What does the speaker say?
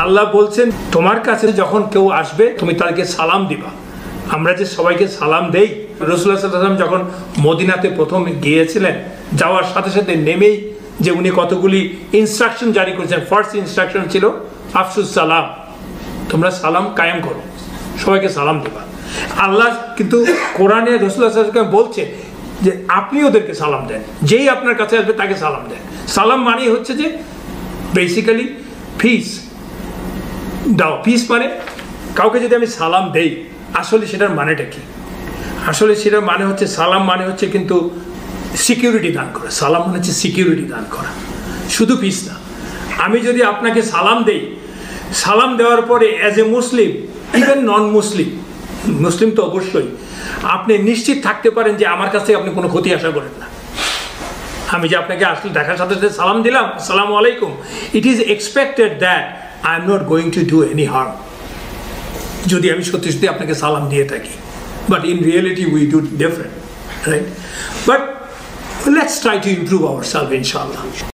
আল্লাহ বলছেন তোমার কাছে যখন কেউ আসবে তুমি তাকে সালাম দিবা। আমরা যে সবাইকে সালাম দেই, রাসূলুল্লাহ সাল্লাল্লাহু আলাইহি ওয়াসাল্লাম যখন মদিনাতে প্রথম গিয়েছিলেন, যাওয়ার সাথে সাথে নেমেই যে উনি কতগুলি ইনস্ট্রাকশন জারি করেছেন। ফার্স্ট ইনস্ট্রাকশন ছিল আফসুস সালাম, তোমরা সালাম কায়েম করো, সবাইকে সালাম দিবা। আল্লাহ কিন্তু কোরআনে রাসূলুল্লাহ সাল্লাল্লাহু আলাইহি ওয়াসাল্লাম বলছে যে আপনি ওদেরকে সালাম দেন, যেই আপনার কাছে আসবে তাকে সালাম দেন। সালাম মানে হচ্ছে যে বেসিক্যালি পিস দাও। পিস মানে কাউকে যদি আমি সালাম দেই, আসলে সেটার মানেটা কি? আসলে সেটার মানে হচ্ছে সালাম মানে হচ্ছে কিন্তু সিকিউরিটি দান করা। সালাম মানে হচ্ছে সিকিউরিটি দান করা, শুধু পিস না। আমি যদি আপনাকে সালাম দেই, সালাম দেওয়ার পরে অ্যাজ এ মুসলিম, ইভেন নন মুসলিম, মুসলিম তো অবশ্যই, আপনি নিশ্চিত থাকতে পারেন যে আমার কাছ থেকে আপনি কোনো ক্ষতি আশা করেন না। আমি যে আপনাকে আসলে দেখার সাথে সাথে সালাম দিলাম, আসসালামু আলাইকুম, it is expected that I am not going to do any harm, যদি আমি সত্যি সত্যি আপনাকে সালাম দিয়ে থাকি। But in reality we do different, right? But let's try to improve ourself ইনশাআল্লাহ।